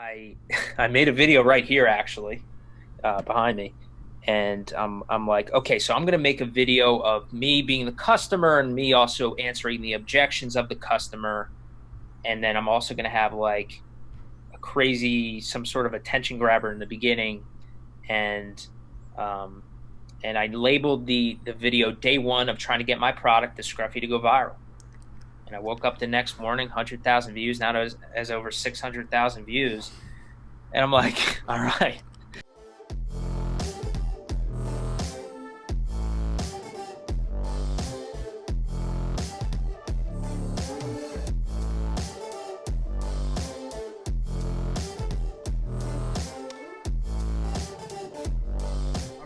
I I made a video right here actually, behind me, and I'm like, okay, so I'm gonna make a video of me being the customer and me also answering the objections of the customer, and then I'm also gonna have like a crazy some sort of attention grabber in the beginning, and um, and I labeled the video day one of trying to get my product, the Scruffy, to go viral. And I woke up the next morning, 100,000 views. Now it has over 600,000 views. And I'm like, all right.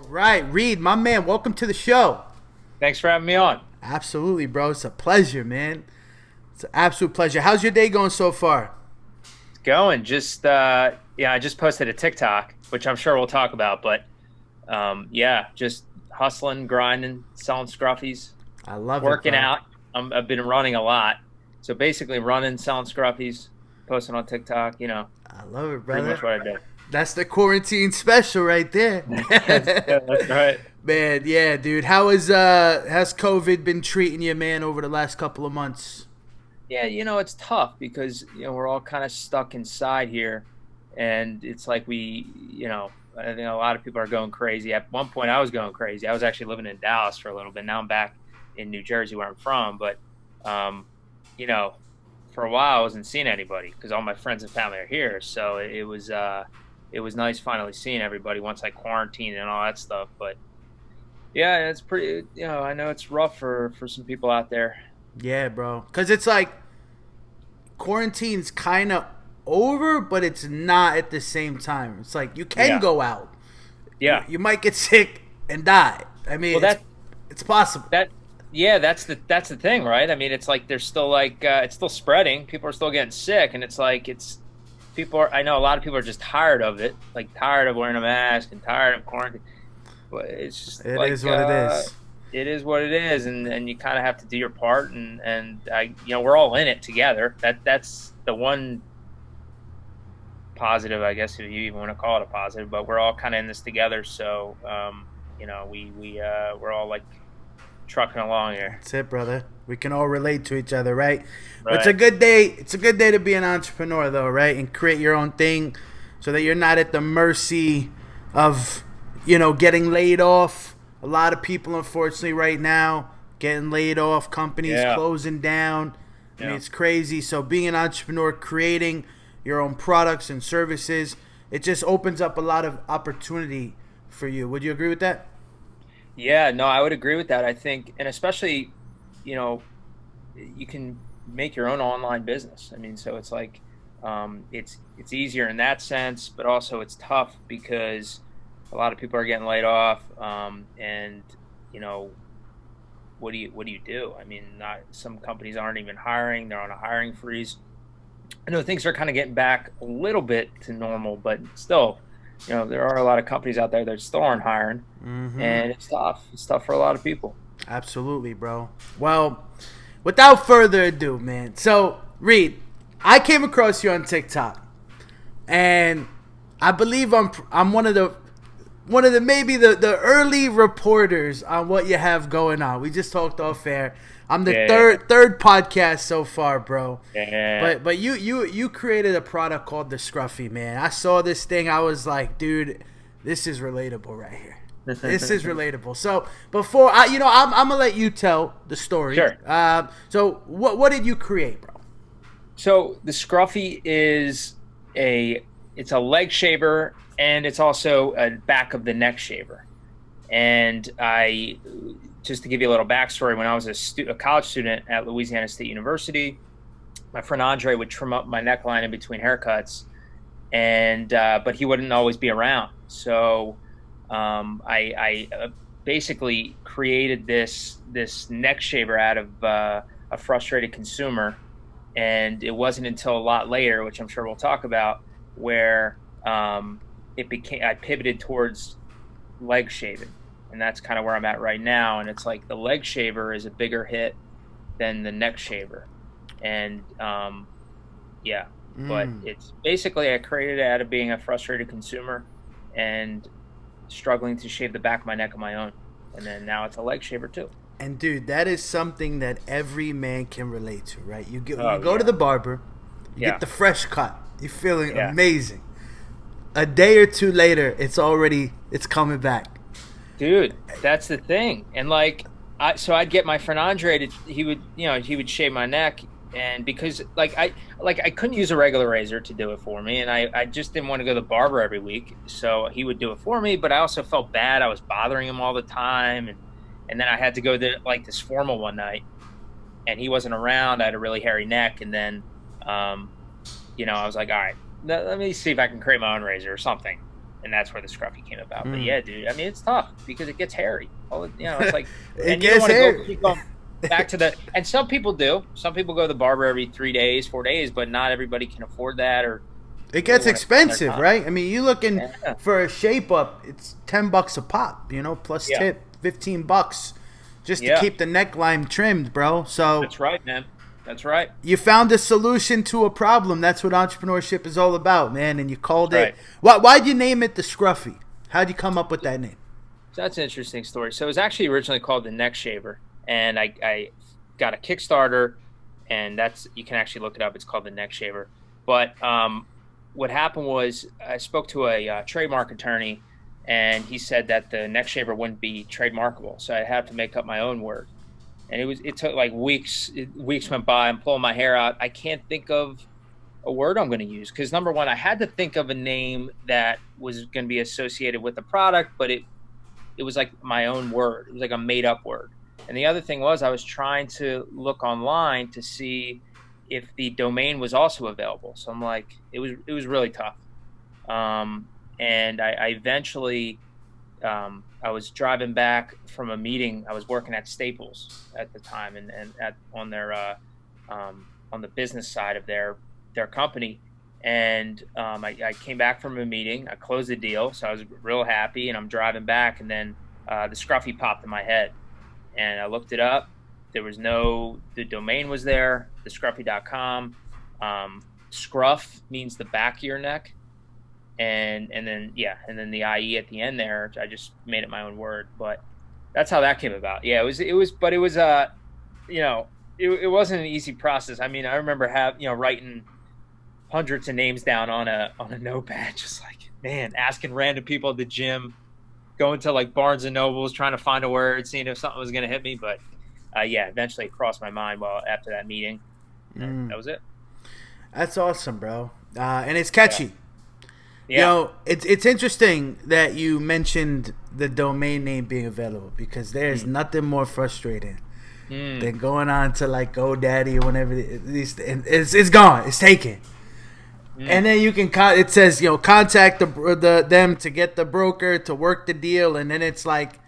Right, Reid, my man, welcome to the show. Thanks for having me on. Absolutely, bro. It's a pleasure, man. It's an absolute pleasure. How's your day going so far? It's going. I just posted a TikTok, which I'm sure we'll talk about. But yeah, just hustling, grinding, selling scruffies, I love it, working bro. out. I've been running a lot. So basically running, selling scruffies, posting on TikTok, I love it, pretty much brother. what I do. That's the quarantine special right there. That's right. Man, yeah, dude. Has COVID been treating you, man, over the last couple of months? Yeah, it's tough because we're all kind of stuck inside here, and it's like I think a lot of people are going crazy. At one point, I was going crazy. I was actually living in Dallas for a little bit. Now I'm back in New Jersey, where I'm from. But you know, for a while, I wasn't seeing anybody because all my friends and family are here. So it was nice finally seeing everybody once I quarantined and all that stuff. But yeah, it's pretty. I know it's rough for some people out there. Yeah, bro. Because it's like quarantine's kind of over, but it's not at the same time. It's like you can Yeah, go out. You, yeah. you might get sick and die. I mean, Well, it's possible. that yeah, that's the thing, right? I mean, it's like there's still like it's still spreading. People are still getting sick, and it's like I know a lot of people are just tired of it, like tired of wearing a mask and tired of quarantine. But it's just It like is what it is. it is what it is, and you kind of have to do your part, and we're all in it together. That's the one positive, I guess, if you even want to call it a positive. But we're all kind of in this together, so we're all like trucking along here. That's it, brother. We can all relate to each other, right? But it's a Right. good day. It's a good day to be an entrepreneur, though, right? And create your own thing, so that you're not at the mercy of, getting laid off. A lot of people, unfortunately, right now, getting laid off. Companies Yeah. closing down. I mean, Yeah. it's crazy. So being an entrepreneur, creating your own products and services, it just opens up a lot of opportunity for you. Would you agree with that? Yeah, no, I would agree with that. I think, and especially, you know, you can make your own online business. I mean, so it's like, it's easier in that sense, but also it's tough because a lot of people are getting laid off, and you know, what do you do? I mean, not some companies aren't even hiring; they're on a hiring freeze. I know things are kind of getting back a little bit to normal, but still, there are a lot of companies out there that still aren't hiring, Mm-hmm. and it's tough. It's tough for a lot of people. Absolutely, bro. Well, without further ado, man. So, Reid, I came across you on TikTok, and I believe I'm one of the maybe the early reporters on what you have going on. We just talked off air. I'm the Yeah, third podcast so far, bro. yeah, But you created a product called the Scruffie, man. I saw this thing. I was like, dude, this is relatable right here. This is relatable. So before I'm gonna let you tell the story. Sure. So what did you create, bro? So the Scruffy is it's a leg shaver, and it's also a back of the neck shaver. And just to give you a little backstory, when I was a college student at Louisiana State University, my friend Andre would trim up my neckline in between haircuts, and but he wouldn't always be around. So I basically created this neck shaver out of a frustrated consumer, and it wasn't until a lot later, which I'm sure we'll talk about, where I pivoted towards leg shaving, and that's kind of where I'm at right now. And it's like the leg shaver is a bigger hit than the neck shaver, and yeah, But it's basically I created it out of being a frustrated consumer and struggling to shave the back of my neck on my own. And then now it's a leg shaver too. And dude, that is something that every man can relate to, right? You go Yeah. to the barber, you Yeah. get the fresh cut, you're feeling Yeah. amazing. A day or two later, it's coming back. Dude, that's the thing. And like, so I'd get my friend Andre he would shave my neck, and because I couldn't use a regular razor to do it for me, and I just didn't want to go to the barber every week, so he would do it for me. But I also felt bad; I was bothering him all the time, and then I had to go to like this formal one night, and he wasn't around. I had a really hairy neck, and then, I was like, all right, let me see if I can create my own razor or something. And that's where the Scruffie came about. But yeah, dude, I mean, it's tough because it gets hairy. It's like, and you don't want to keep going back to and some people do. Some people go to the barber every 3 days, 4 days, but not everybody can afford that. Or it gets expensive, right? I mean, you're looking for a shape up, it's $10 a pop, plus tip, $15 just to keep the neckline trimmed, bro. So that's right, man. That's right. You found a solution to a problem. That's what entrepreneurship is all about, man. And you called it. Why'd you name it the Scruffie? How'd you come up with that name? So that's an interesting story. So it was actually originally called the Neck Shaver, and I got a Kickstarter, and you can actually look it up. It's called the Neck Shaver. But what happened was I spoke to a trademark attorney, and he said that the Neck Shaver wouldn't be trademarkable, so I had to make up my own word. And it took like weeks. Weeks went by. I'm pulling my hair out. I can't think of a word I'm going to use because number one, I had to think of a name that was going to be associated with the product, but it was like my own word. It was like a made up word. And the other thing was I was trying to look online to see if the domain was also available. So I'm like, it was really tough. And I eventually. I was driving back from a meeting. I was working at Staples at the time, and on their on the business side of their company. And I came back from a meeting. I closed the deal, so I was real happy. And I'm driving back, and then the Scruffie popped in my head, and I looked it up. The domain was there, thescruffie.com. Scruff means the back of your neck. And then the IE at the end there, I just made it my own word. But that's how that came about. Yeah, it wasn't an easy process. I mean, I remember writing hundreds of names down on a notepad, just like, man, asking random people at the gym, going to like Barnes and Nobles, trying to find a word, seeing if something was going to hit me. But eventually it crossed my mind after that meeting. And that was it. That's awesome, bro. And it's catchy. Yeah. It's interesting that you mentioned the domain name being available because there's nothing more frustrating than going on to like GoDaddy or whenever it's gone, it's taken, and then you can it says contact them to get the broker to work the deal, and then it's like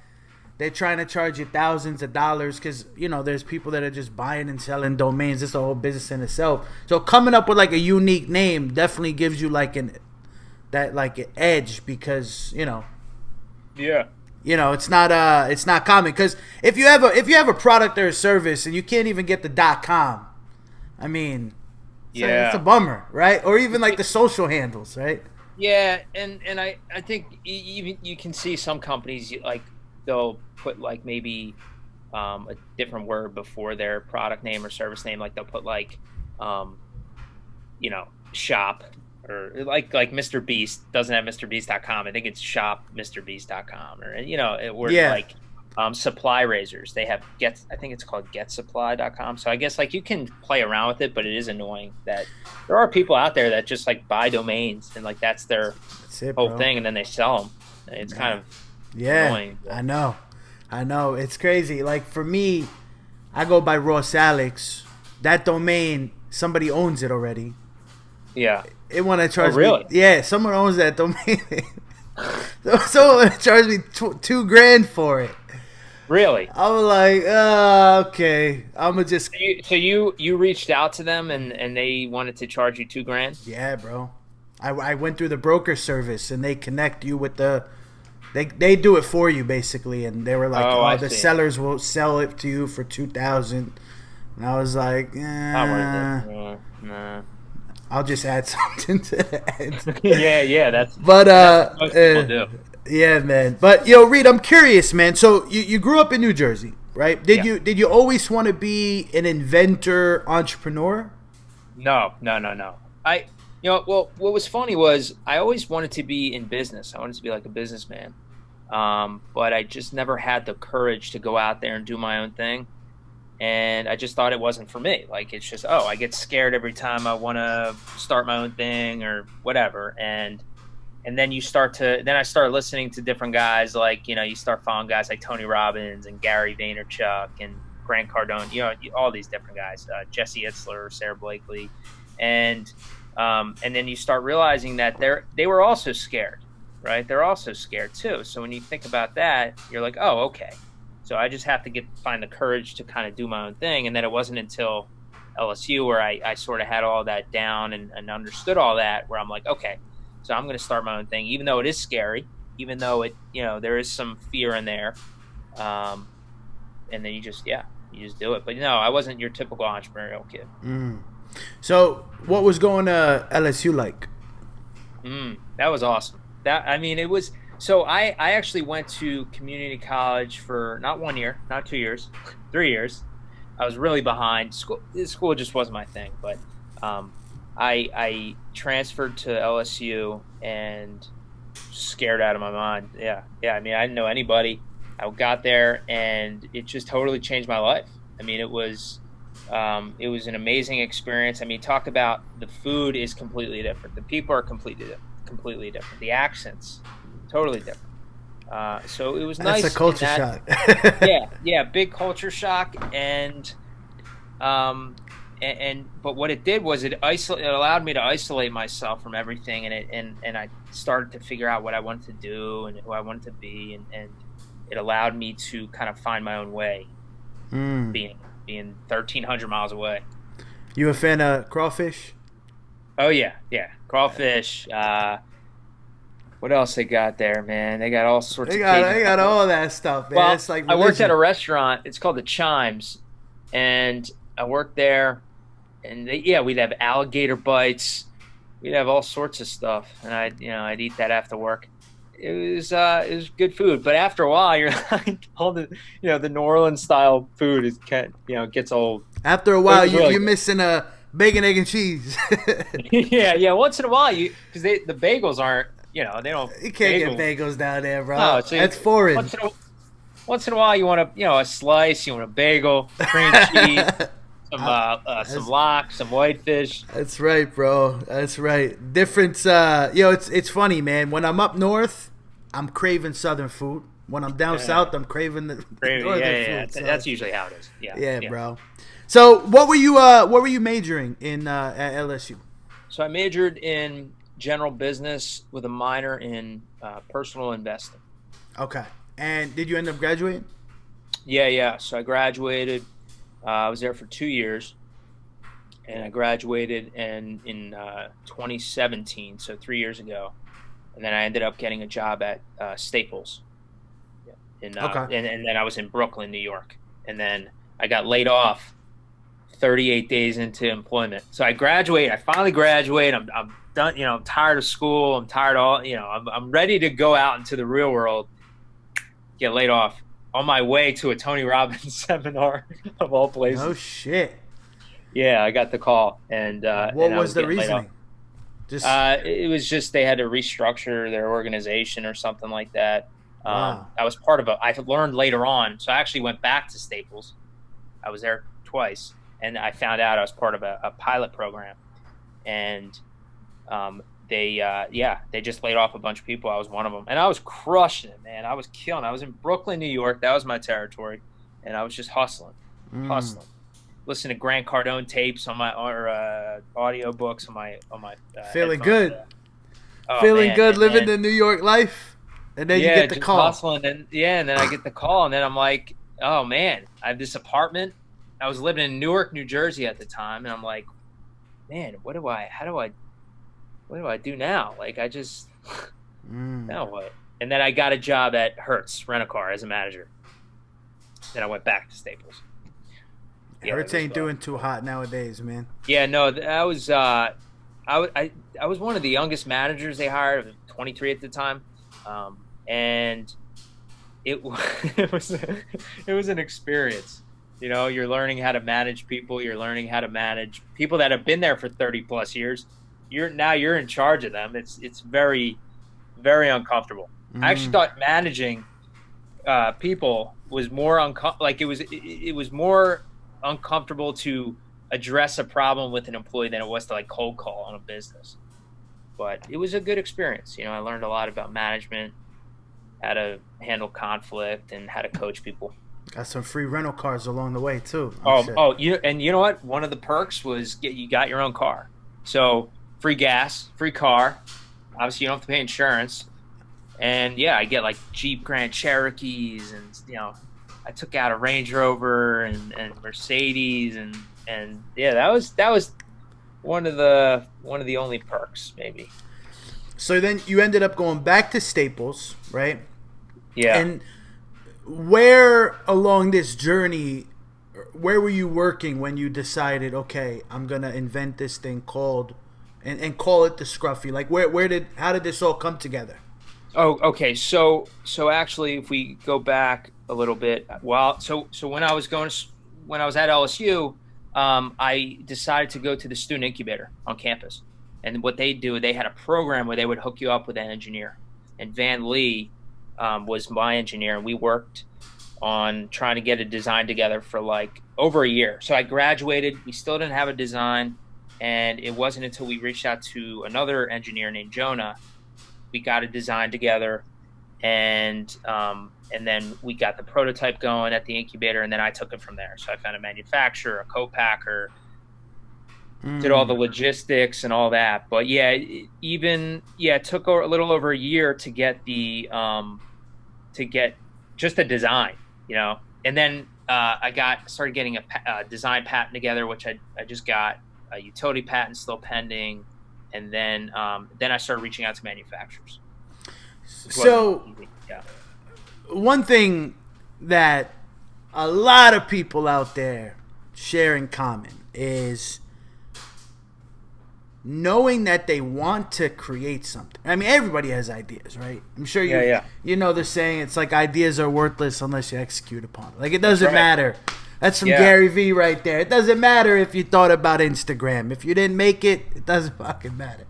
they're trying to charge you thousands of dollars because there's people that are just buying and selling domains. It's a whole business in itself. So coming up with like a unique name definitely gives you like an edge because it's not common because if you have a product or a service and you can't even get the .com, I mean, it's a bummer, right? Or even like the social handles, right? Yeah, and I think even you can see some companies like they'll put like maybe a different word before their product name or service name, like they'll put like shop. Or like Mr. Beast doesn't have MrBeast.com. I think it's shopMrBeast.com. Or supply razors. They have I think it's called GetSupply.com. So I guess like you can play around with it, but it is annoying that there are people out there that just like buy domains and like that's their whole thing, and then they sell them. It's kind of annoying. I know. It's crazy. Like for me, I go by Ross Alex. That domain, somebody owns it already. Yeah. It want to charge really? me. Yeah, someone owns that domain. Someone charged me $2,000 for it. Really? I was like, okay. I'm gonna just. So you reached out to them and they wanted to charge you $2,000? Yeah, bro. I went through the broker service and they connect you with the. They do it for you basically, and they were like, the sellers will sell it to you for $2,000, and I was like, Not worth it. Nah. I'll just add something to the end. Yeah. But that's what most people do. yeah, man. But yo, Reid, I'm curious, man. So you grew up in New Jersey, right? Did you always want to be an inventor, entrepreneur? No. Well, what was funny was I always wanted to be in business. I wanted to be like a businessman. But I just never had the courage to go out there and do my own thing. And I just thought it wasn't for me. Like, it's just, I get scared every time I want to start my own thing or whatever. And then I started listening to different guys, like, you start following guys like Tony Robbins and Gary Vaynerchuk and Grant Cardone, all these different guys, Jesse Itzler, Sarah Blakely. And then you start realizing that they were also scared, right? They're also scared too. So when you think about that, you're like, oh, okay. So I just have to find the courage to kind of do my own thing. And then it wasn't until LSU where I sort of had all that down and understood all that, where I'm like, okay, so I'm going to start my own thing, even though it is scary, even though there is some fear in there. And then you just do it. But I wasn't your typical entrepreneurial kid. So what was going to LSU like? That was awesome. It was. So I actually went to community college for not 1 year, not 2 years, 3 years. I was really behind. School just wasn't my thing. But I transferred to LSU and scared out of my mind. Yeah. I didn't know anybody. I got there and it just totally changed my life. It was an amazing experience. Talk about the food is completely different. The people are completely different. The accents, totally different. So it was nice. That's a culture shock. yeah, big culture shock. And but what it did was it allowed me to isolate myself from everything, and I started to figure out what I wanted to do and who I wanted to be, and it allowed me to kind of find my own way, being 1,300 miles away. You a fan of crawfish? Oh yeah, crawfish. What else they got there, man? They got all sorts. They got all that stuff, man. Well, it's like I worked at a restaurant. It's called the Chimes, and I worked there. And we'd have alligator bites. We'd have all sorts of stuff, and I'd eat that after work. It was good food, but after a while, you're like, all the the New Orleans style food gets old. After a while, you're missing a bacon, egg, and cheese. yeah. Once in a while, because the bagels aren't, they don't. You can't get bagels down there, bro. No, that's foreign. Once in a while, you want a slice. You want a bagel, cream cheese. Some lox, some whitefish. That's right, bro. That's right. Difference. It's funny, man. When I'm up north, I'm craving southern food. When I'm down south, I'm craving the northern food. So. That's usually how it is. Yeah, bro. So, what were you majoring in at LSU? So I majored in general business with a minor in personal investing. Okay. And did you end up graduating? Yeah. So I graduated. I was there for 2 years, and I graduated in 2017, so 3 years ago. And then I ended up getting a job at Staples. And then I was in Brooklyn, New York. And then I got laid off 38 days into employment. So I finally graduate. I'm done. I'm tired of school. I'm tired of all. I'm ready to go out into the real world. Get laid off. On my way to a Tony Robbins seminar, of all places. Oh shit! Yeah, I got the call, and what was the reasoning? It was just they had to restructure their organization or something like that. Wow. I was part of I learned later on, so I actually went back to Staples. I was there twice, and I found out I was part of a pilot program, and they just laid off a bunch of people. I was one of them, and I was crushing it, man. I was killing. I was in Brooklyn, New York. That was my territory, and I was just hustling. Listen to Grant Cardone tapes on my audio books on my. Feeling good. Feeling good, living the New York life, and then you get the call. Hustling, and then I get the call, and then I'm like, oh man, I have this apartment. I was living in Newark, New Jersey at the time, and I'm like, man, what do I do now? Like, I just, now what? And then I got a job at Hertz Rent-A-Car as a manager. Then I went back to Staples. Hertz ain't doing too hot nowadays, man. Yeah, no, I I was one of the youngest managers they hired. I was 23 at the time, and it it was it was an experience. You know, you're learning how to manage people. You're learning how to manage people that have been there for 30 plus years. You're in charge of them. It's very, very uncomfortable. I actually thought managing people was more it was more uncomfortable to address a problem with an employee than it was to like cold call on a business. But it was a good experience. You know, I learned a lot about management, how to handle conflict, and how to coach people. Got some free rental cars along the way too. You know what? One of the perks was you got your own car, so free gas, free car. Obviously, you don't have to pay insurance. And yeah, I get like Jeep Grand Cherokees, and you know, I took out a Range Rover and Mercedes, and yeah, that was one of the only perks maybe. So then you ended up going back to Staples, right? Yeah. And where along this journey, where were you working when you decided, okay, I'm gonna invent this thing called and call it the Scruffie? Like how did this all come together? Oh, okay. So actually, if we go back a little bit, so when I was at LSU, I decided to go to the student incubator on campus, and what they do, they had a program where they would hook you up with an engineer, and Van Lee was my engineer, and we worked on trying to get a design together for like over a year. So I graduated, we still didn't have a design, and it wasn't until we reached out to another engineer named Jonah. We got a design together, and then we got the prototype going at the incubator, and then I took it from there. So I found a manufacturer, a co-packer, did all the logistics and all that. But yeah, it took a little over a year to get just a design, you know. And then I started getting a design patent together, which I just got. A utility patent still pending. And then I started reaching out to manufacturers. So, one thing that a lot of people out there share in common is knowing that they want to create something. I mean, everybody has ideas, right? I'm sure you know the saying, it's like ideas are worthless unless you execute upon it. Like, it doesn't matter. That's from Gary Vee right there. It doesn't matter if you thought about Instagram. If you didn't make it, it doesn't fucking matter.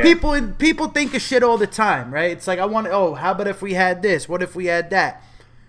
People think of shit all the time, right? It's like, how about if we had this? What if we had that?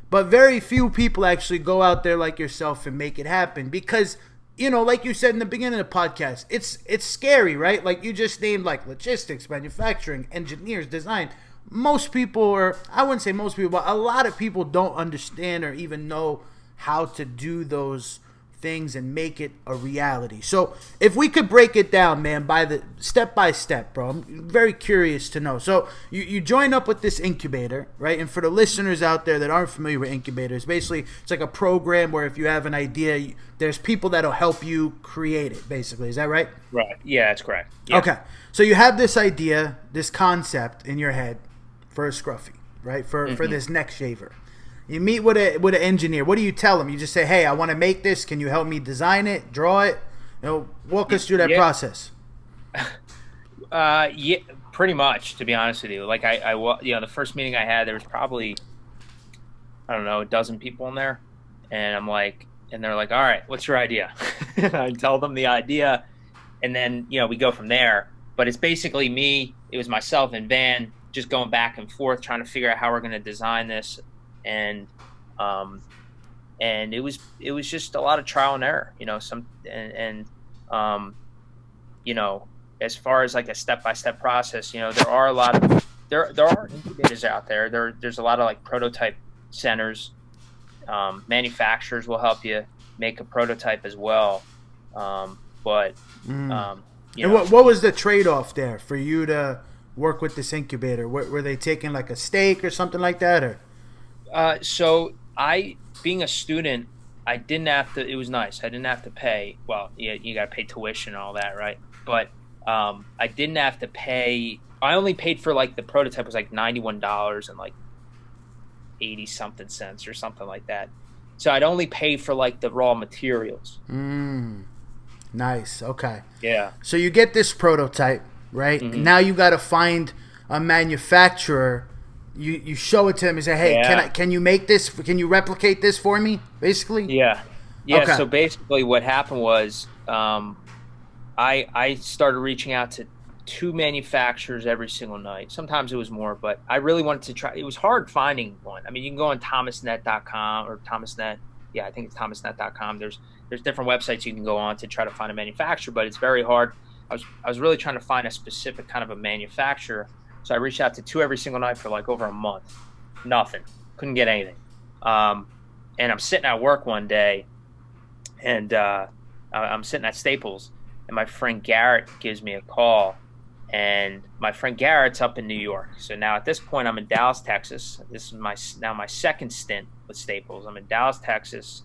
But very few people actually go out there like yourself and make it happen because, you know, like you said in the beginning of the podcast, it's scary, right? Like you just named like logistics, manufacturing, engineers, design. Most people, or I wouldn't say most people, but a lot of people don't understand or even know how to do those things and make it a reality. So if we could break it down, man, by the step by step, bro, I'm very curious to know. So you join up with this incubator, right? And for the listeners out there that aren't familiar with incubators, basically it's like a program where if you have an idea, there's people that'll help you create it, basically. Is that right? Right. Yeah, that's correct. Yeah. Okay. So you have this idea, this concept in your head for a Scruffie, right? For this neck shaver. You meet with an engineer. What do you tell him? You just say, "Hey, I want to make this. Can you help me design it, draw it?" You know, walk us through that process. Yeah, pretty much. To be honest with you, like the first meeting I had, there was probably, I don't know, a dozen people in there, and I'm like, and they're like, "All right, what's your idea?" And I tell them the idea, and then we go from there. But it's basically me. It was myself and Van just going back and forth trying to figure out how we're going to design this. And it was just a lot of trial and error, as far as like a step-by-step process, there are incubators out there. There's a lot of like prototype centers. Manufacturers will help you make a prototype as well. And what was the trade-off there for you to work with this incubator? Were they taking like a stake or something like that, or? So being a student, I didn't have to, it was nice. I didn't have to pay. Well, you got to pay tuition and all that, right? But I didn't have to pay. I only paid for like the prototype was like $91 and like 80 something cents or something like that. So I'd only pay for like the raw materials. Nice. Okay. Yeah. So you get this prototype, right? Mm-hmm. And now you got to find a manufacturer. You show it to him and say, "Hey, Yeah. can you make this? Can you replicate this for me?" Basically. Yeah. Yeah. Okay. So basically, what happened was, I started reaching out to 2 manufacturers every single night. Sometimes it was more, but I really wanted to try. It was hard finding one. I mean, you can go on thomasnet.com or thomasnet. Yeah, I think it's thomasnet.com. There's different websites you can go on to try to find a manufacturer, but it's very hard. I was really trying to find a specific kind of a manufacturer. So I reached out to 2 every single night for like over a month. Nothing. Couldn't get anything. And I'm sitting at work one day, and I'm sitting at Staples, and my friend Garrett gives me a call. And my friend Garrett's up in New York. So now at this point, I'm in Dallas, Texas. This is my second stint with Staples. I'm in Dallas, Texas,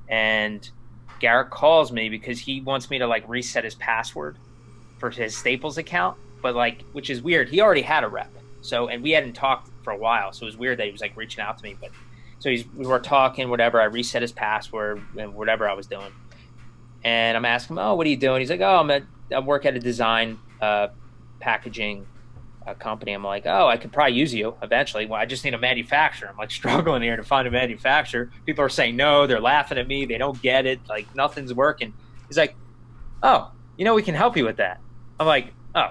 and Garrett calls me because he wants me to like reset his password for his Staples account. But like, which is weird. He already had a rep. So, and we hadn't talked for a while. So it was weird that he was like reaching out to me. But so we were talking, whatever. I reset his password and whatever I was doing. And I'm asking him, "Oh, what are you doing?" He's like, "Oh, I work at a design packaging company." I'm like, "Oh, I could probably use you eventually. Well, I just need a manufacturer." I'm like struggling here to find a manufacturer. People are saying no. They're laughing at me. They don't get it. Like nothing's working. He's like, "Oh, we can help you with that." I'm like, "Oh."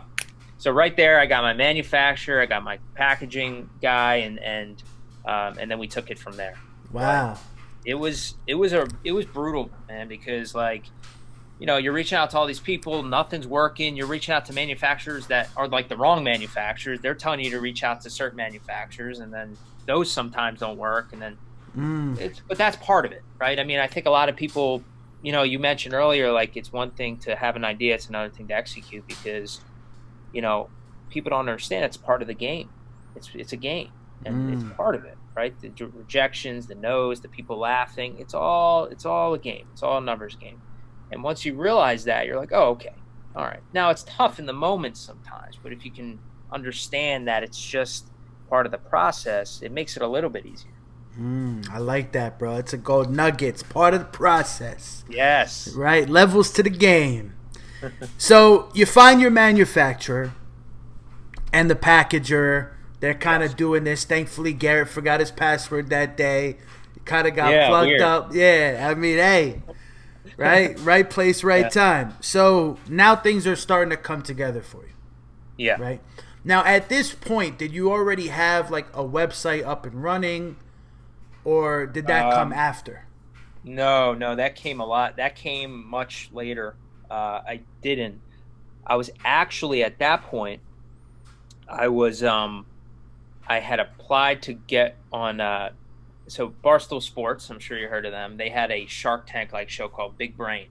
So right there, I got my manufacturer, I got my packaging guy, and then we took it from there. Wow. But it was brutal, man, because like, you're reaching out to all these people, nothing's working. You're reaching out to manufacturers that are like the wrong manufacturers. They're telling you to reach out to certain manufacturers, and then those sometimes don't work. And then, but that's part of it, right? I mean, I think a lot of people, you mentioned earlier, like it's one thing to have an idea, it's another thing to execute, because people don't understand it's part of the game. It's a game, and it's part of it, right? The rejections, the no's, the people laughing, it's all a game. It's all a numbers game. And once you realize that, you're like, oh, okay, all right. Now it's tough in the moment sometimes, but if you can understand that it's just part of the process, it makes it a little bit easier. I like that, bro. It's a gold nugget. It's part of the process. Yes. Right? Levels to the game. So you find your manufacturer and the packager. They're kind of doing this. Thankfully, Garrett forgot his password that day. He kind of got plugged weird. up. Yeah, I mean, hey, right place, right time. So now things are starting to come together for you. Yeah. Right? Now, at this point, did you already have like a website up and running, or did that come after? No, that came That came much later. I didn't. I was actually at that point. I was I had applied to get on so Barstool Sports, I'm sure you heard of them. They had a Shark Tank like show called Big Brain,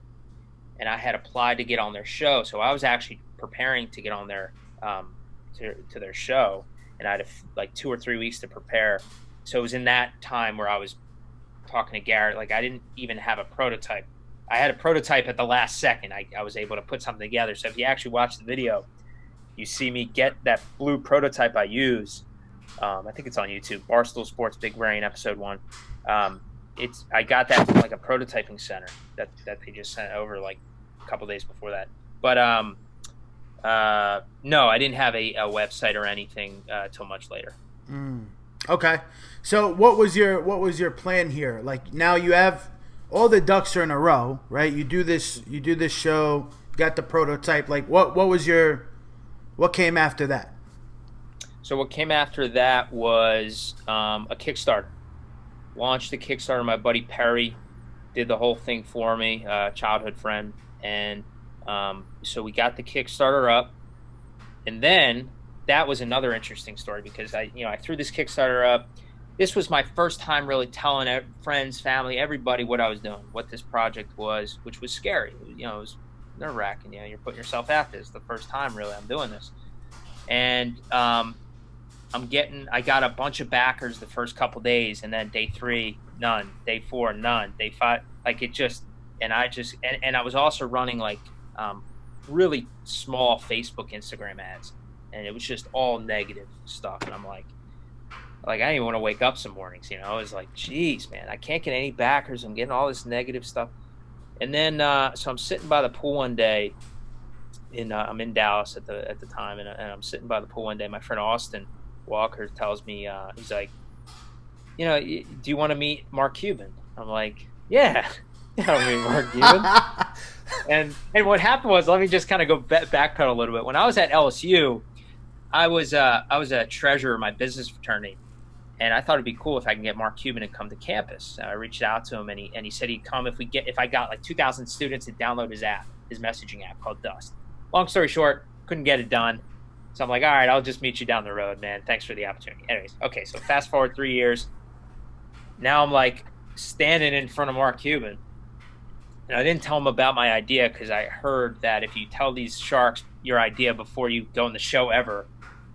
and I had applied to get on their show. So I was actually preparing to get on their to their show, and I had like 2 or 3 weeks to prepare. So it was in that time where I was talking to Garrett. Like I didn't even have a prototype. I had a prototype at the last second. I was able to put something together. So if you actually watch the video, you see me get that blue prototype I use. I think it's on YouTube. Barstool Sports Big Brain episode 1. I got that from like a prototyping center that they just sent over like a couple days before that. But no, I didn't have a website or anything till much later. Okay. So what was your plan here? Like now you have all the ducks are in a row, right? You do this show, got the prototype. Like what came after that? So what came after that was a Kickstarter. Launched the Kickstarter. My buddy Perry did the whole thing for me, childhood friend, and so we got the Kickstarter up, and then that was another interesting story because I threw this Kickstarter up. This was my first time really telling friends, family, everybody what I was doing, what this project was, which was scary. It was nerve-wracking. You're putting yourself out there. It's the first time really I'm doing this, and I got a bunch of backers the first couple days, and then day 3, none. Day 4, none. Day 5, like it just, and I was also running like really small Facebook, Instagram ads, and it was just all negative stuff. And I'm like I didn't even want to wake up some mornings. I was like, geez, man, I can't get any backers. I'm getting all this negative stuff. And then so I'm sitting by the pool one day. I'm in Dallas at the time, and I'm sitting by the pool one day. My friend Austin Walker tells me, he's like, do you want to meet Mark Cuban? I'm like, yeah, I don't meet Mark Cuban. And what happened was, let me just kind of go backpedal a little bit. When I was at LSU, I was a treasurer of my business fraternity, and I thought it'd be cool if I can get Mark Cuban to come to campus. And I reached out to him, and he said he'd come if I got like 2,000 students to download his messaging app called Dust. Long story short, couldn't get it done. So I'm like, all right, I'll just meet you down the road, man. Thanks for the opportunity. Anyways, okay, so fast forward 3 years. Now I'm like standing in front of Mark Cuban. And I didn't tell him about my idea because I heard that if you tell these sharks your idea before you go on the show ever,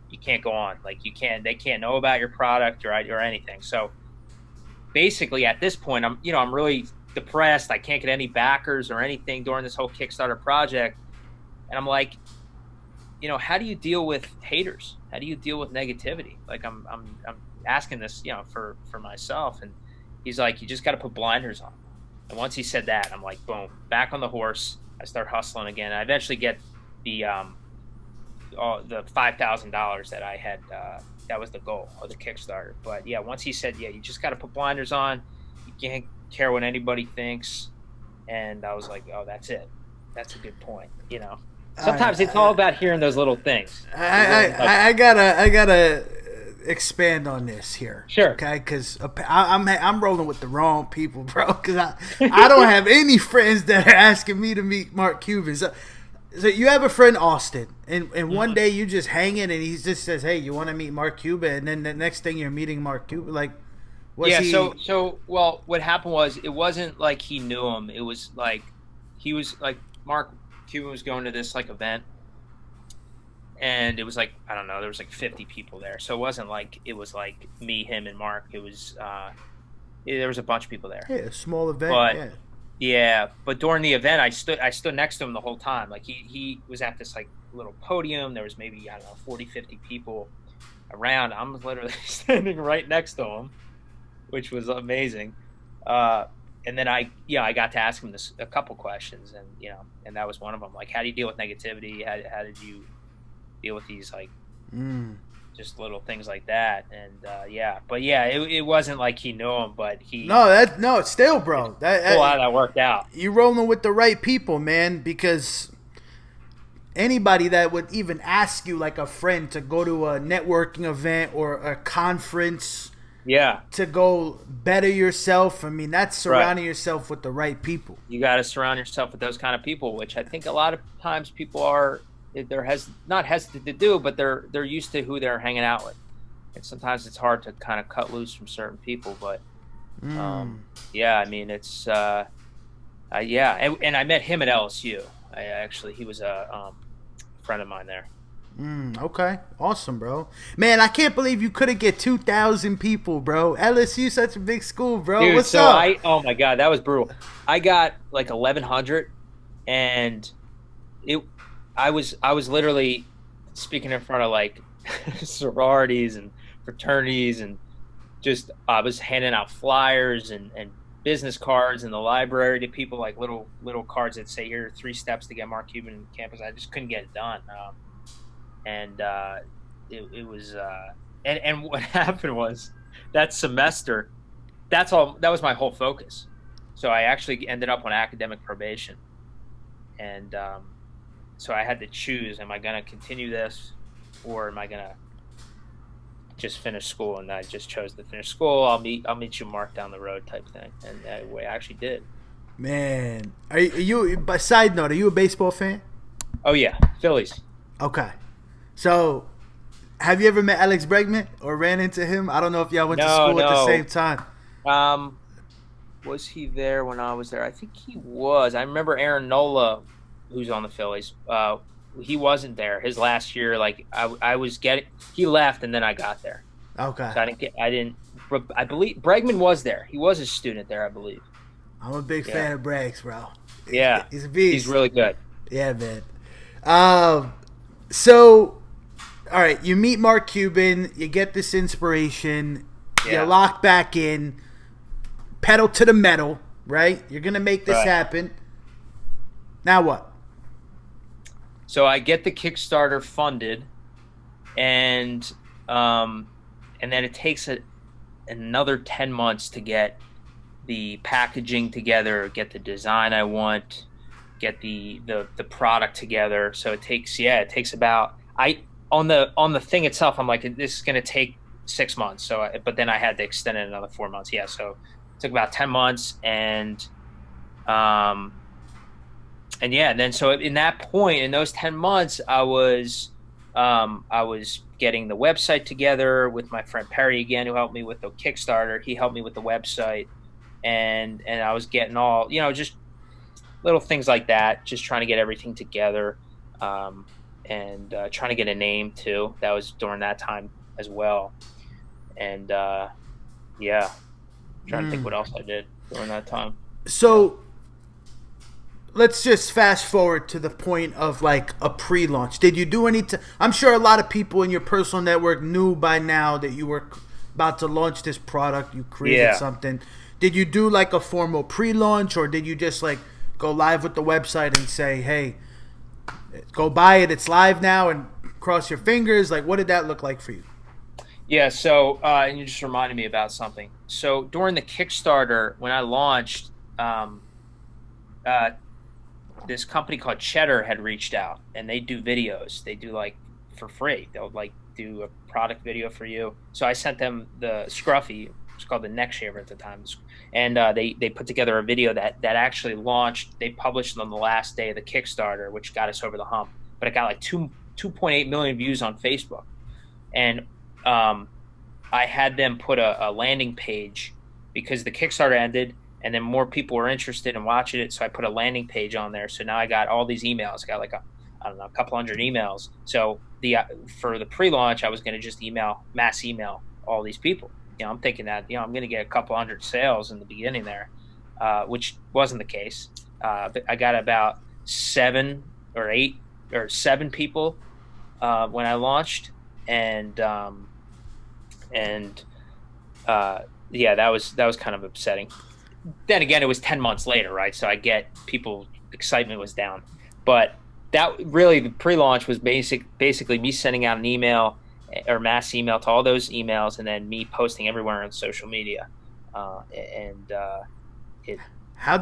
you can't go on. Like they can't know about your product or anything. So basically at this point, I'm really depressed. I can't get any backers or anything during this whole Kickstarter project. And I'm like, how do you deal with haters? How do you deal with negativity? Like I'm asking this, for myself. And he's like, you just got to put blinders on. And once he said that, I'm like, boom, back on the horse. I start hustling again. I eventually get the $5,000 that I had. That was the goal of the Kickstarter. But yeah, once he said, yeah, you just got to put blinders on. You can't care what anybody thinks. And I was like, oh, that's it. That's a good point. Sometimes it's all about hearing those little things. I gotta expand on this here. Sure. Okay, because I'm rolling with the wrong people, bro. Because I don't have any friends that are asking me to meet Mark Cuban. So you have a friend Austin, and one day you just hanging, and he just says, "Hey, you want to meet Mark Cuban?" And then the next thing you're meeting Mark Cuban, like, well, what happened was it wasn't like he knew him. It was like he was like Mark Cuban was going to this like event, and it was like, I don't know, there was like 50 people there. So it wasn't like it was like me, him, and Mark. It was there was a bunch of people there. Yeah, a small event. But, yeah, but during the event, I stood next to him the whole time. Like he was at this like little podium. There was maybe, I don't know, 40, 50 people around. I'm literally standing right next to him, which was amazing. And then I got to ask him a couple questions, and that was one of them. Like, how do you deal with negativity? How did you deal with these like just little things like that? And it wasn't like he knew him, but still, bro. That worked out. You rolling with the right people, man, because anybody that would even ask you, like a friend, to go to a networking event or a conference. Yeah. To go better yourself. I mean, that's surrounding yourself with the right people. You got to surround yourself with those kind of people, which I think a lot of times people they're not hesitant to do, but they're used to who they're hanging out with. And sometimes it's hard to kind of cut loose from certain people, but I mean, it's and I met him at LSU. He was a friend of mine there. Okay. Awesome, bro. Man, I can't believe you couldn't get 2,000 people, bro. LSU such a big school, bro. Dude, what's up? Oh my God, that was brutal. I got like 1,100, and I was literally speaking in front of like sororities and fraternities, and just I was handing out flyers and business cards in the library to people, like little cards that say, here are 3 steps to get Mark Cuban in campus. I just couldn't get it done. It was and what happened was that semester, that was my whole focus. So I actually ended up on academic probation, and so I had to choose: am I going to continue this, or am I going to just finish school? And I just chose to finish school. I'll meet you, Mark, down the road, type thing. And I actually did. Man, are you? Side note: are you a baseball fan? Oh yeah, Phillies. Okay. So, have you ever met Alex Bregman or ran into him? I don't know if y'all went to school at the same time. Was he there when I was there? I think he was. I remember Aaron Nola, who's on the Phillies. He wasn't there his last year. Like he left and then I got there. Okay. So I believe Bregman was there. He was a student there, I believe. I'm a big fan of Bregs, bro. Yeah. He's a beast. He's really good. Yeah, man. So, all right, you meet Mark Cuban, you get this inspiration, you lock back in, pedal to the metal, right? You're going to make this happen. Now what? So I get the Kickstarter funded, and then it takes another 10 months to get the packaging together, get the design I want, get the product together. So it takes about on the thing itself. I'm like, this is going to take 6 months. But then I had to extend it another 4 months. Yeah, so it took about 10 months, and then so in that point, in those 10 months, I was getting the website together with my friend Perry again, who helped me with the Kickstarter. He helped me with the website, and I was getting all, just little things like that, just trying to get everything together, and trying to get a name too. That was during that time as well. And trying to think what else I did during that time. So let's just fast forward to the point of like a pre-launch. Did you do any? I'm sure a lot of people in your personal network knew by now that you were about to launch this product. You created something. Did you do like a formal pre-launch, or did you just like go live with the website and say, "Hey, go buy it. It's live now," and cross your fingers? Like, what did that look like for you? Yeah. So, and you just reminded me about something. So during the Kickstarter, when I launched, this company called Cheddar had reached out, and they do videos. They do like for free. They'll like do a product video for you. So I sent them the Scruffie. It's called the neck shaver at the time, and they put together a video that actually launched. They published it on the last day of the Kickstarter, which got us over the hump. But it got like 2.8 million views on Facebook, and I had them put a landing page because the Kickstarter ended, and then more people were interested in watching it. So I put a landing page on there. So now I got all these emails. I got like a couple hundred emails. So for the pre-launch, I was going to just mass email all these people. I'm thinking that, I'm going to get a couple hundred sales in the beginning there, which wasn't the case. But I got about 7 people when I launched, and that was kind of upsetting. Then again, it was 10 months later, right? So I get people excitement was down, but that really the pre-launch was basically me sending out an email or mass email to all those emails, and then me posting everywhere on social media. How'd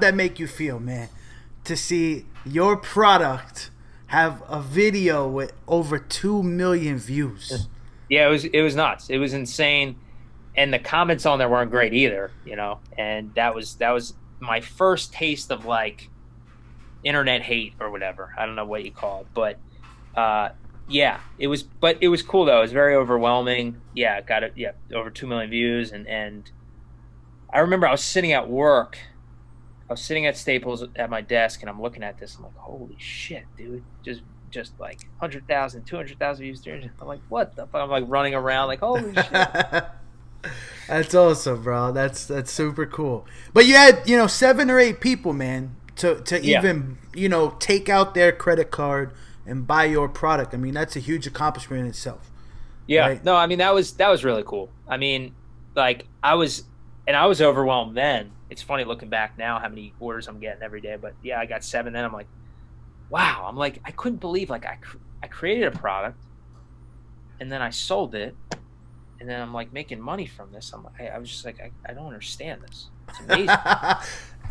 that make you feel, man? To see your product have a video with over 2 million views. Yeah, it was nuts. It was insane. And the comments on there weren't great either, and that was my first taste of like internet hate or whatever. I don't know what you call it, but it was cool though. It was very overwhelming. Yeah, it got over 2 million views, and I remember I was sitting at work. I was sitting at Staples at my desk, and I'm looking at this. I'm like, holy shit, dude! Just like 100,000, 200,000 views. I'm like, what the fuck? I'm like running around like, holy shit. That's awesome, bro. That's super cool. But you had, 7 or 8 people, man, to even, take out their credit card and buy your product. I mean, that's a huge accomplishment in itself. Yeah. Right? No, I mean, that was really cool. I mean, like I was overwhelmed then. It's funny looking back now how many orders I'm getting every day, but yeah, I got 7 then. I'm like, wow. I'm like, I couldn't believe like I created a product, and then I sold it. And then I'm like making money from this. I was just like, I don't understand this. It's amazing.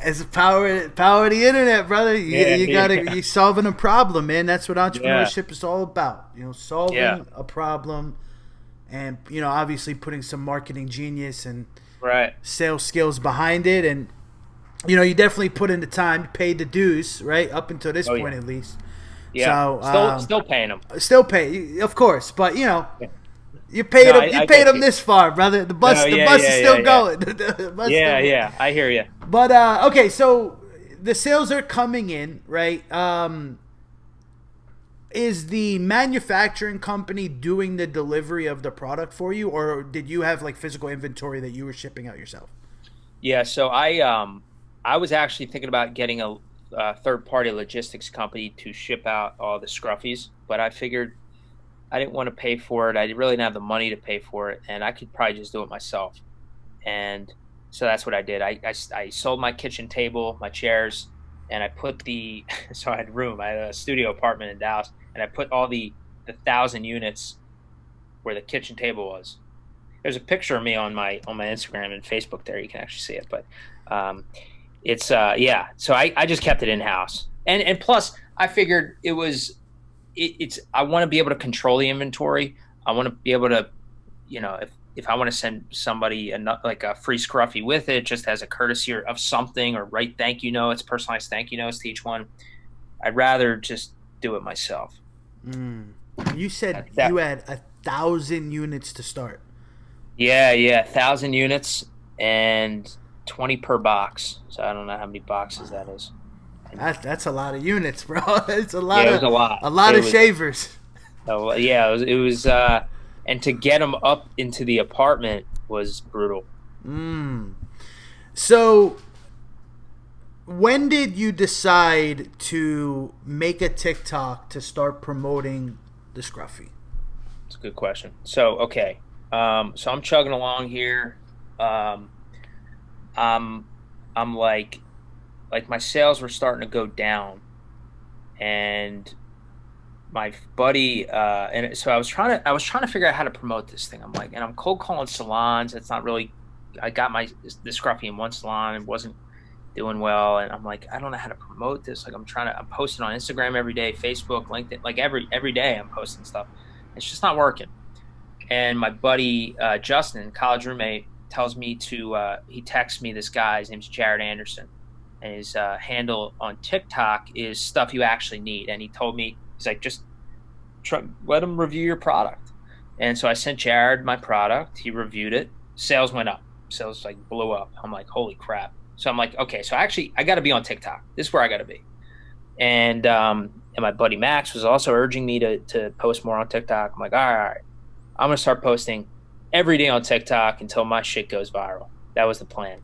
It's the power of the internet, brother. You're solving a problem, man. That's what entrepreneurship is all about. Solving a problem, and obviously putting some marketing genius and sales skills behind it. And you definitely put in the time, paid the dues, right? Up until this point, at least. Yeah. So, still paying them. Still pay, of course, but You paid them this far, brother. The bus is still going. I hear you. But okay, so the sales are coming in, right? Is the manufacturing company doing the delivery of the product for you, or did you have like physical inventory that you were shipping out yourself? Yeah, so I was actually thinking about getting a third-party logistics company to ship out all the Scruffies, but I figured I didn't want to pay for it. I really didn't have the money to pay for it, and I could probably just do it myself. And so that's what I did. I sold my kitchen table, my chairs, and I put so I had room. I had a studio apartment in Dallas, and I put all the 1,000 units where the kitchen table was. There's a picture of me on my Instagram and Facebook there. You can actually see it, but it's yeah. So I just kept it in house, and plus I figured it's I want to be able to control the inventory. I want to be able to, if I want to send somebody like a free Scruffie with it, just as a courtesy of something, or write thank you notes, personalized thank you notes to each one, I'd rather just do it myself. You said you had 1,000 units to start. Yeah, 1,000 units and 20 per box. So I don't know how many boxes that is. That's a lot of units, bro. It's a lot. Yeah, it was a lot. A lot of shavers. Oh yeah, it was and to get them up into the apartment was brutal. So, when did you decide to make a TikTok to start promoting the Scruffie? It's a good question. So, okay. So I'm chugging along here. I'm like my sales were starting to go down, and my buddy and so I was trying to figure out how to promote this thing. I'm cold calling salons. It's not really. I got the Scruffie in one salon and wasn't doing well, and I'm like, I don't know how to promote this. Like I'm posting on Instagram every day, Facebook, LinkedIn, like every day I'm posting stuff. It's just not working. And my buddy Justin, college roommate, tells me he texts me this guy. His name's Jared Anderson, and his handle on TikTok is Stuff You Actually Need. And he told me, he's like, just let him review your product. And so I sent Jared my product. He reviewed it. Sales went up. Sales like blew up. I'm like, holy crap. So I'm like, okay, so actually I got to be on TikTok. This is where I got to be. And my buddy Max was also urging me to post more on TikTok. I'm like, all right. I'm going to start posting every day on TikTok until my shit goes viral. That was the plan.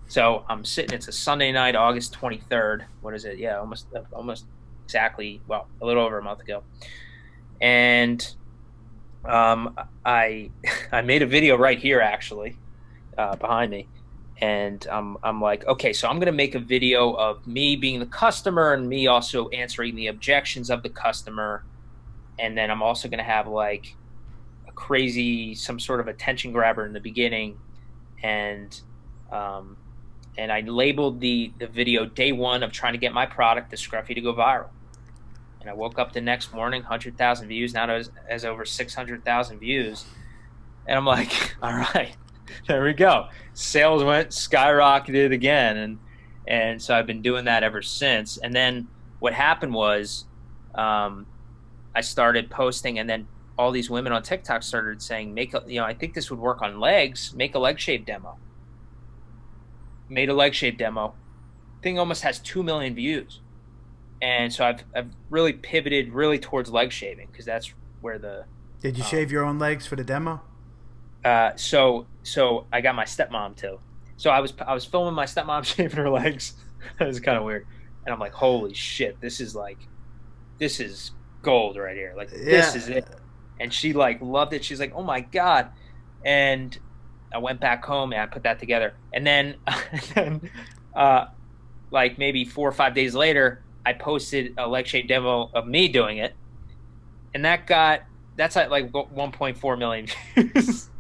So I'm sitting, it's a Sunday night, August 23rd. What is it? Yeah, almost exactly, well, a little over a month ago. And I made a video right here, actually, behind me. And I'm like, okay, so I'm going to make a video of me being the customer and me also answering the objections of the customer. And then I'm also going to have like some sort of attention grabber in the beginning, and I labeled the video day one of trying to get my product, the Scruffie, to go viral. And I woke up the next morning, 100,000 views. Now it has over 600,000 views, and I'm like, all right, there we go. Sales went skyrocketed again, and so I've been doing that ever since. And then what happened was, I started posting, and then all these women on TikTok started saying, I think this would work on legs. Make a leg shave demo. Made a leg shave demo. Thing almost has 2 million views. And so I've really pivoted really towards leg shaving, because that's where the. Did you shave your own legs for the demo? So I got my stepmom too. So I was filming my stepmom shaving her legs. It was kind of weird. And I'm like, holy shit, this is gold right here. Like, this is it. And she like loved it. She's like, oh my God. And I went back home and I put that together. And then, like maybe 4 or 5 days later, I posted a leg shave demo of me doing it. And that's at like 1.4 million views.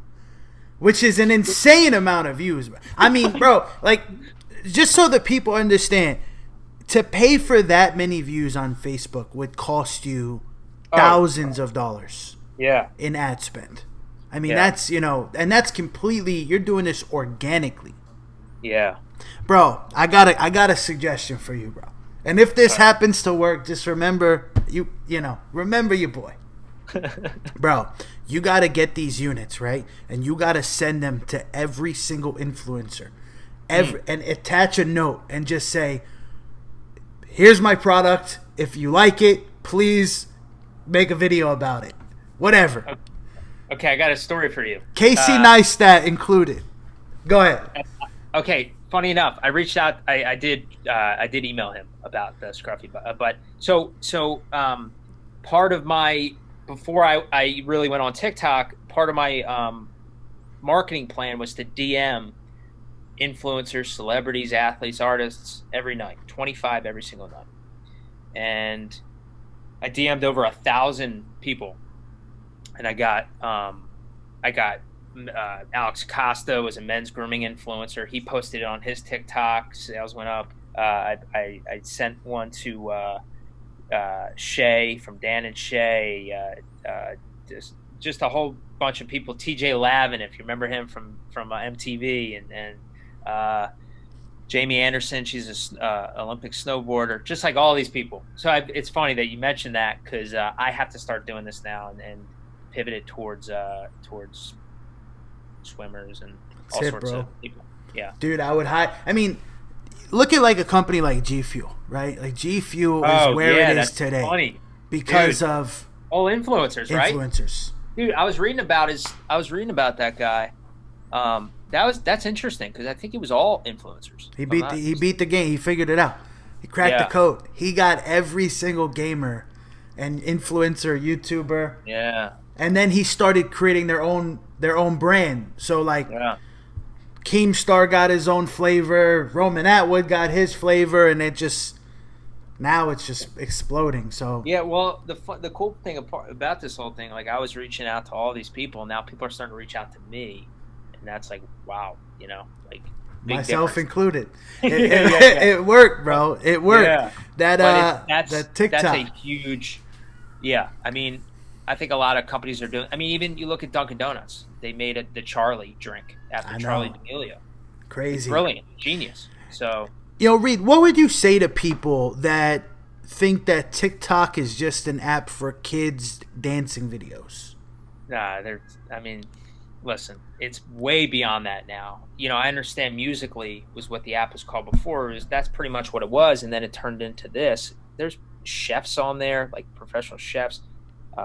Which is an insane amount of views. I mean, bro, like, just so that people understand, to pay for that many views on Facebook would cost you thousands of dollars. Yeah. In ad spend. I mean, that's, and that's completely, you're doing this organically. Yeah. Bro, I got a suggestion for you, bro. And if this happens to work, just remember, remember your boy. Bro, you got to get these units, right? And you got to send them to every single influencer. And attach a note and just say, here's my product. If you like it, please make a video about it. Whatever. Okay, I got a story for you. Casey Neistat included. Go ahead. Okay, funny enough, I reached out. I did email him about the Scruffie, but so part of my, before I really went on TikTok, part of my marketing plan was to DM influencers, celebrities, athletes, artists every night, 25 every single night. And I DM'd over 1,000 people, and I got Alex Costa was a men's grooming influencer. He posted it on his TikTok. Sales went up. I sent one to Shay from Dan and Shay. Just a whole bunch of people. TJ Lavin, if you remember him from MTV, and Jamie Anderson. She's a Olympic snowboarder. Just like all these people. So it's funny that you mentioned that, because I have to start doing this now and pivot it towards swimmers and all sorts of people. Yeah, dude, I mean, look at like a company like G Fuel, right? Like G Fuel is where it is today, funny. Because of all influencers, right? Influencers. Dude, I was reading about that guy. That's interesting, because I think it was all influencers. He beat the game. He figured it out. He cracked the code. He got every single gamer and influencer, YouTuber. Yeah. And then he started creating their own brand. So like, Keemstar got his own flavor. Roman Atwood got his flavor, and now it's just exploding. So yeah, well, the cool thing about this whole thing, like, I was reaching out to all these people, and now people are starting to reach out to me, and that's like, wow, like, myself difference. Included. It worked, bro. It worked. Yeah. That TikTok. That's a huge. Yeah, I mean, I think a lot of companies are doing. I mean, even you look at Dunkin' Donuts. They made the Charlie drink after Charlie D'Amelio. Crazy. It's brilliant. Genius. So, Reid, what would you say to people that think that TikTok is just an app for kids dancing videos? Nah, listen, it's way beyond that now. I understand Musical.ly was what the app was called before. That's pretty much what it was, and then it turned into this. There's chefs on there, like professional chefs,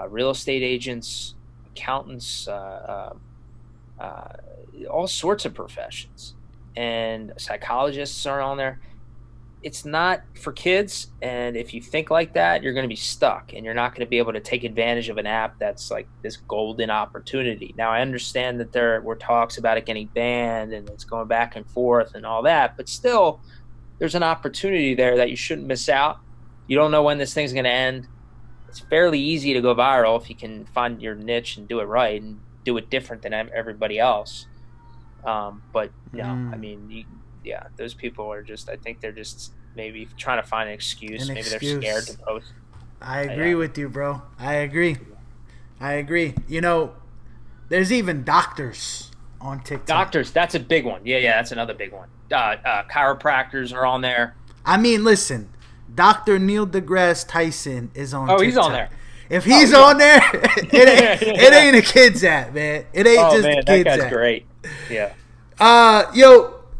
real estate agents, accountants, all sorts of professions, and psychologists are on there. It's not for kids, and if you think like that, you're going to be stuck, and you're not going to be able to take advantage of an app that's like this golden opportunity. Now, I understand that there were talks about it getting banned, and it's going back and forth and all that, but still, there's an opportunity there that you shouldn't miss out. You don't know when this thing's going to end. It's fairly easy to go viral if you can find your niche and do it right and do it different than everybody else. But I mean, those people are just, I think they're just maybe trying to find an excuse. Maybe they're scared to post. I agree with you, bro. I agree. There's even doctors on TikTok. Doctors, that's a big one. Yeah, that's another big one. Chiropractors are on there. I mean, listen, Dr. Neil deGrasse Tyson is on TikTok. He's on there. If he's on there, it ain't a kid's app, man. It ain't just a kid's app. That guy's great. Yeah.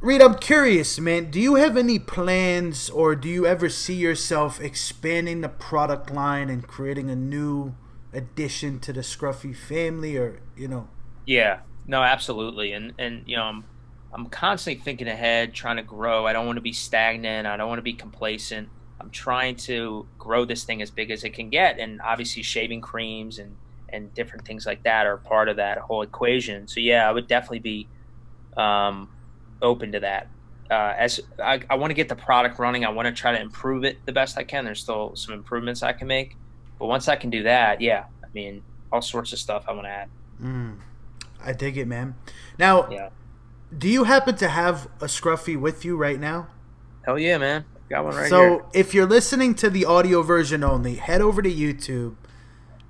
Reid, I'm curious, man. Do you have any plans, or do you ever see yourself expanding the product line and creating a new addition to the Scruffie family, or Yeah, no, absolutely. And I'm constantly thinking ahead, trying to grow. I don't want to be stagnant. I don't want to be complacent. I'm trying to grow this thing as big as it can get, and obviously shaving creams and different things like that are part of that whole equation. So yeah, I would definitely be open to that. As I want to get the product running, I want to try to improve it the best I can. There's still some improvements I can make, but once I can do that, I mean, all sorts of stuff I want to add. I dig it, man. Now, do you happen to have a Scruffie with you right now? Hell yeah, man. Got one right here. So if you're listening to the audio version only, head over to YouTube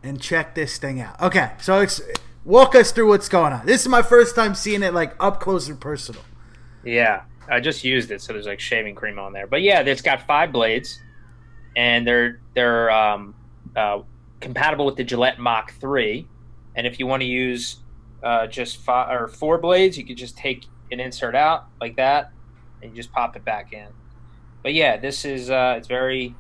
and check this thing out. Okay, so walk us through what's going on. This is my first time seeing it like up close and personal. Yeah, I just used it, so there's like shaving cream on there. But yeah, it's got 5 blades, and they're compatible with the Gillette Mach 3. And if you want to use just 5 or 4 blades, you could just take an insert out like that, and you just pop it back in. But yeah, this is it's very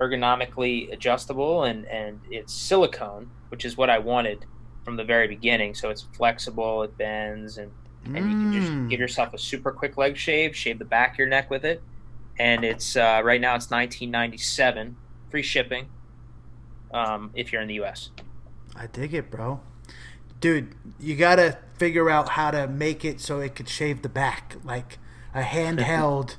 ergonomically adjustable, and it's silicone, which is what I wanted from the very beginning. So it's flexible, it bends, and you can just give yourself a super quick leg shave the back of your neck with it. And it's right now it's $19.97, free shipping if you're in the US. I dig it, bro. Dude, you gotta figure out how to make it so it could shave the back. Like, a handheld.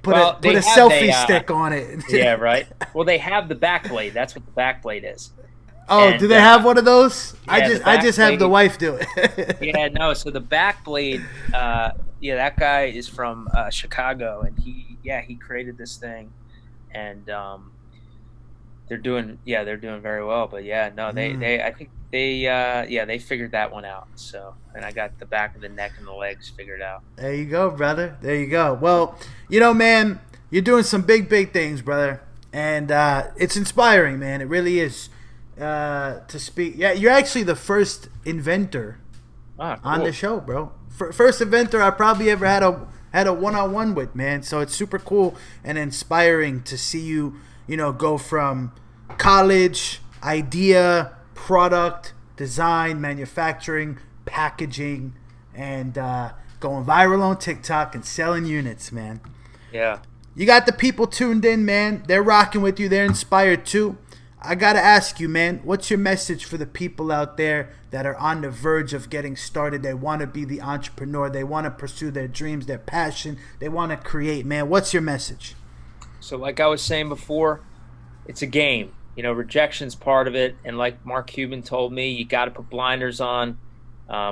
Put Well, a selfie stick on it. Yeah, right. Well, they have the back blade. That's what the back blade is. Oh, And, do they have one of those? yeah, I just have the wife do it. Yeah, no. So the back blade, that guy is from Chicago, and he created this thing, and they're doing very well. But yeah, no, I think they figured that one out. So, and I got the back of the neck and the legs figured out. There you go, brother. There you go. Well, man, you're doing some big things, brother, and it's inspiring, man. It really is. To speak, yeah, you're actually the first inventor on the show, bro. First inventor I probably ever had a one-on-one with, man. So it's super cool and inspiring to see you, go from college, idea, product, design, manufacturing, packaging, and going viral on TikTok and selling units, man. Yeah. You got the people tuned in, man. They're rocking with you. They're inspired too. I got to ask you, man, what's your message for the people out there that are on the verge of getting started? They want to be the entrepreneur. They want to pursue their dreams, their passion. They want to create, man. What's your message? So like I was saying before, it's a game. Rejection's part of it. And like Mark Cuban told me, you got to put blinders on,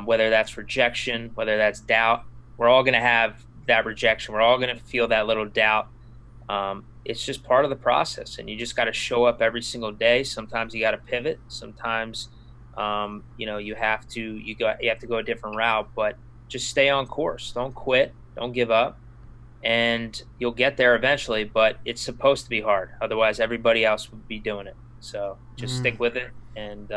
whether that's rejection, whether that's doubt. We're all going to have that rejection. We're all going to feel that little doubt. It's just part of the process, and you just got to show up every single day. Sometimes you got to pivot. Sometimes, you have to go a different route, but just stay on course. Don't quit. Don't give up, and you'll get there eventually. But it's supposed to be hard. Otherwise, everybody else would be doing it. So just stick with it, and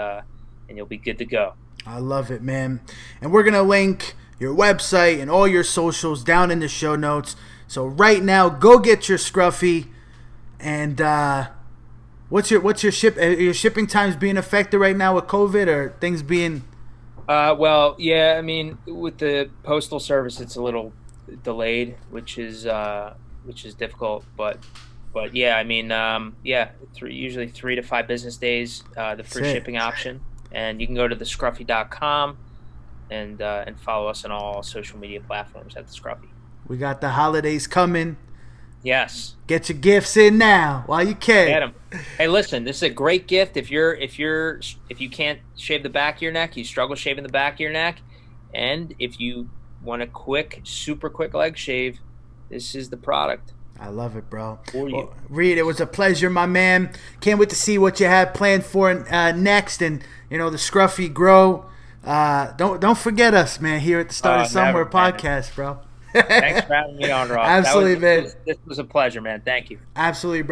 you'll be good to go. I love it, man. And we're gonna link your website and all your socials down in the show notes. So right now, go get your Scruffie. And what's your shipping times being affected right now with COVID, or things being? Well, yeah. I mean, with the postal service, it's a little delayed, which is difficult. But yeah, I mean, usually 3 to 5 business days. The free shipping option, and you can go to thescruffie.com and follow us on all social media platforms at the Scruffie. We got the holidays coming. Yes. Get your gifts in now while you can. Get them. Hey, listen, this is a great gift. If you can't shave the back of your neck, you struggle shaving the back of your neck, and if you want a super quick leg shave, this is the product. I love it, bro. For you. Well, Reid, it was a pleasure, my man. Can't wait to see what you have planned for next, and the Scruffie grow. Don't forget us, man. Here at the Start of Somewhere podcast, bro. Thanks for having me on, Rob. Absolutely, man. This was a pleasure, man. Thank you. Absolutely, bro.